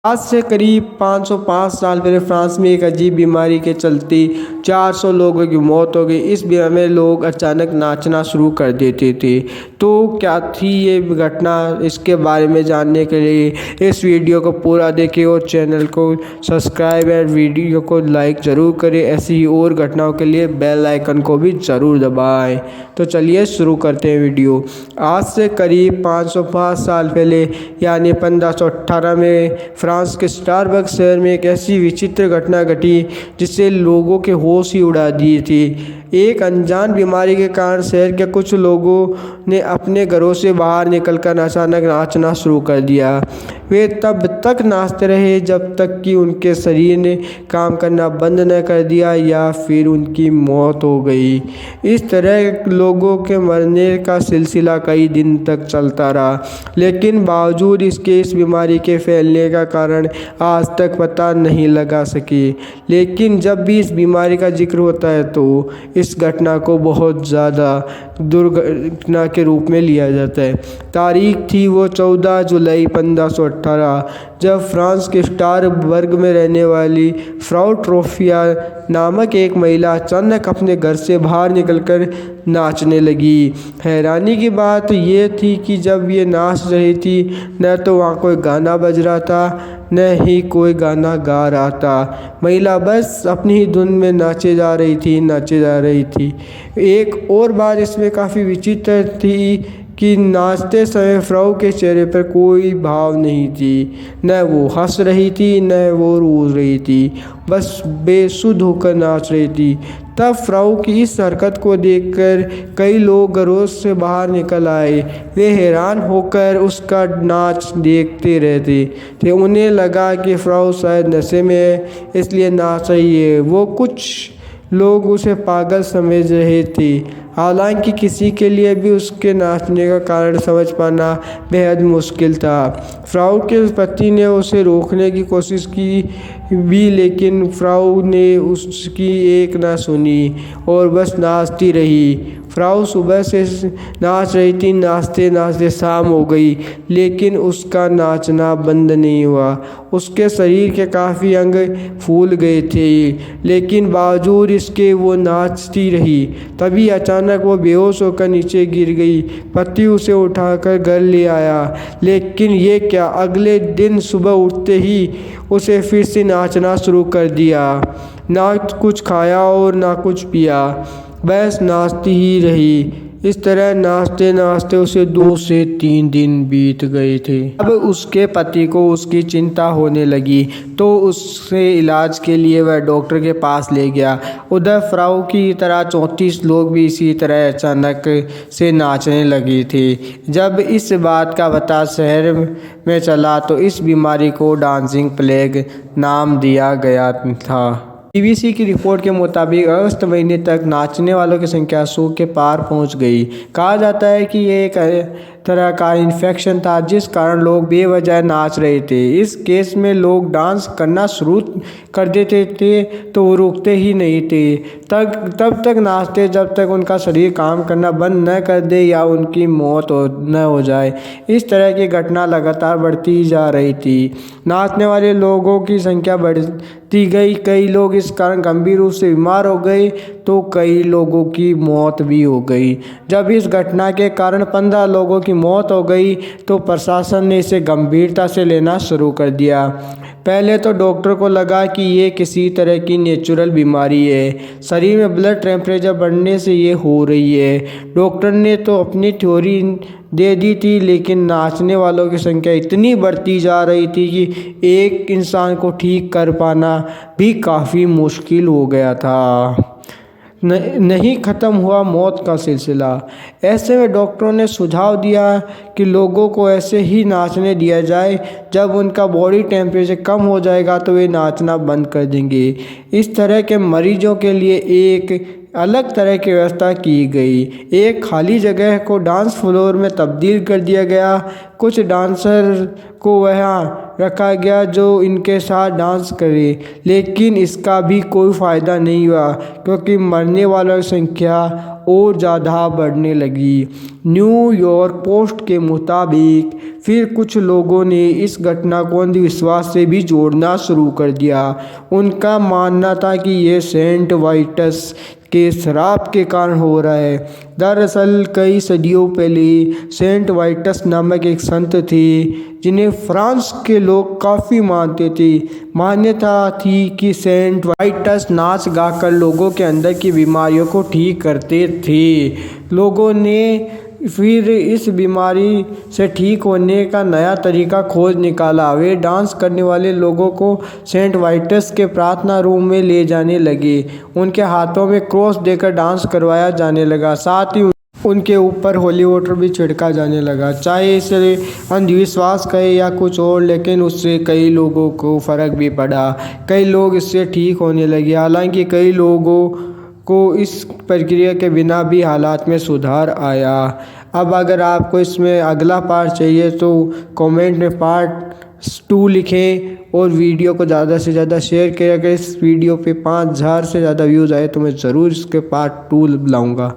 आज से करीब 505 साल पहले फ्रांस में एक अजीब बीमारी के चलते 400 लोगों की मौत हो गई। इस बीमारी में लोग अचानक नाचना शुरू कर देते थे। तो क्या थी ये घटना, इसके बारे में जानने के लिए इस वीडियो को पूरा देखें और चैनल को सब्सक्राइब और वीडियो को लाइक ज़रूर करें। ऐसी ही और घटनाओं के लिए बेल आइकन को भी ज़रूर दबाएं। तो चलिए शुरू करते हैं वीडियो। आज से करीब 505 साल पहले यानी 1518 में फ्रांस के स्टारबर्ग शहर में एक ऐसी विचित्र घटना घटी जिससे लोगों के होश ही उड़ा दिए थे। एक अनजान बीमारी के कारण शहर के कुछ लोगों ने अपने घरों से बाहर निकलकर अचानक नाचना शुरू कर दिया। वे तब तक नाचते रहे जब तक कि उनके शरीर ने काम करना बंद न कर दिया या फिर उनकी मौत हो गई। इस तरह लोगों के मरने का सिलसिला कई दिन तक चलता रहा, लेकिन बावजूद इसके इस बीमारी के फैलने का कारण आज तक पता नहीं लगा सके। लेकिन जब भी इस बीमारी का जिक्र होता है तो इस घटना को बहुत ज़्यादा दुर्घटना के रूप में लिया जाता है। तारीख थी वो 14 जुलाई 1518, जब फ्रांस के स्टारबर्ग में रहने वाली फ्राउ ट्रोफिया नामक एक महिला अचानक अपने घर से बाहर निकलकर नाचने लगी। हैरानी की बात ये थी कि जब ये नाच रही थी न तो वहाँ कोई गाना बज रहा था न ही कोई गाना गा रहा था। महिला बस अपनी ही धुन में नाचे जा रही थी। एक और बात इसमें काफ़ी विचित्र थी कि नाचते समय फ्राउ के चेहरे पर कोई भाव नहीं थी, न वो हंस रही थी न वो रो रही थी, बस बेसुध होकर नाच रही थी। तब फ्राउ की इस हरकत को देखकर कई लोग घरों से बाहर निकल आए। वे हैरान होकर उसका नाच देखते रहते थे। उन्हें लगा कि फ्राउ शायद नशे में है इसलिए नाच रही है। वो कुछ लोग उसे पागल समझ रहे थे। हालांकि किसी के लिए भी उसके नाचने का कारण समझ पाना बेहद मुश्किल था। फ्राउ के पति ने उसे रोकने की कोशिश की भी, लेकिन फ्राउ ने उसकी एक ना सुनी और बस नाचती रही। फ्राउ सुबह से नाच रही थी, नाचते नाचते शाम हो गई, लेकिन उसका नाचना बंद नहीं हुआ। उसके शरीर के काफ़ी अंग फूल गए थे, लेकिन बावजूद इसके वो नाचती रही। तभी अचानक वो बेहोश होकर नीचे गिर गई। पति उसे उठाकर घर ले आया, लेकिन ये क्या, अगले दिन सुबह उठते ही उसे फिर से नाचना शुरू कर दिया। ना कुछ खाया और ना कुछ पिया, बस नाचती ही रही। इस तरह नाचते नाचते उसे 2 से 3 दिन बीत गए थे। अब उसके पति को उसकी चिंता होने लगी, तो उससे इलाज के लिए वह डॉक्टर के पास ले गया। उधर फ्राउ की तरह 34 लोग भी इसी तरह अचानक से नाचने लगे थे। जब इस बात का पता शहर में चला तो इस बीमारी को डांसिंग प्लेग नाम दिया गया था। बीबीसी की रिपोर्ट के मुताबिक अगस्त महीने तक नाचने वालों की संख्या 100 के पार पहुंच गई। कहा जाता है कि ये एक तरह का इन्फेक्शन था जिस कारण लोग बेवजह नाच रहे थे। इस केस में लोग डांस करना शुरू कर देते थे तो वो रुकते ही नहीं थे। तब तक नाचते जब तक उनका शरीर काम करना बंद न कर दे या उनकी मौत न हो जाए। इस तरह की घटना लगातार बढ़ती जा रही थी। नाचने वाले लोगों की संख्या बढ़ती गई। कई लोग इस कारण गंभीर रूप से बीमार हो गए तो कई लोगों की मौत भी हो गई। जब इस घटना के कारण 15 लोगों की मौत हो गई तो प्रशासन ने इसे गंभीरता से लेना शुरू कर दिया। पहले तो डॉक्टर को लगा कि ये किसी तरह की नेचुरल बीमारी है, शरीर में ब्लड टेम्परेचर बढ़ने से ये हो रही है। डॉक्टर ने तो अपनी थ्योरी दे दी थी, लेकिन नाचने वालों की संख्या इतनी बढ़ती जा रही थी कि एक इंसान को ठीक कर पाना भी काफ़ी मुश्किल हो गया था। नहीं ख़त्म हुआ मौत का सिलसिला। ऐसे में डॉक्टरों ने सुझाव दिया कि लोगों को ऐसे ही नाचने दिया जाए, जब उनका बॉडी टेम्परेचर कम हो जाएगा तो वे नाचना बंद कर देंगे। इस तरह के मरीजों के लिए एक अलग तरह की व्यवस्था की गई। एक खाली जगह को डांस फ्लोर में तब्दील कर दिया गया। कुछ डांसर को वहाँ रखा गया जो इनके साथ डांस करे, लेकिन इसका भी कोई फ़ायदा नहीं हुआ क्योंकि मरने वालों की संख्या और ज़्यादा बढ़ने लगी। न्यूयॉर्क पोस्ट के मुताबिक फिर कुछ लोगों ने इस घटना को अंधविश्वास से भी जोड़ना शुरू कर दिया। उनका मानना था कि ये सेंट वाइटस के श्राप के कारण हो रहा है। दरअसल कई सदियों पहले सेंट वाइटस नामक एक संत थे जिन्हें फ्रांस के लोग काफ़ी मानते थे। मान्यता थी कि सेंट वाइटस नाच गाकर लोगों के अंदर की बीमारियों को ठीक करते थे। लोगों ने फिर इस बीमारी से ठीक होने का नया तरीका खोज निकाला। वे डांस करने वाले लोगों को सेंट वाइटस के प्रार्थना रूम में ले जाने लगे। उनके हाथों में क्रॉस देकर डांस करवाया जाने लगा। साथ ही उनके ऊपर होली वाटर भी छिड़का जाने लगा। चाहे इसे अंधविश्वास कहे या कुछ और, लेकिन उससे कई लोगों को फ़र्क भी पड़ा। कई लोग इससे ठीक होने लगे। हालांकि कई लोगों को इस प्रक्रिया के बिना भी हालात में सुधार आया। अब अगर आपको इसमें अगला पार्ट चाहिए तो कमेंट में पार्ट 2 लिखें और वीडियो को ज़्यादा से ज़्यादा शेयर करें। अगर इस वीडियो पे 5000 से ज़्यादा व्यूज़ आए तो मैं ज़रूर इसके पार्ट 2 लाऊंगा।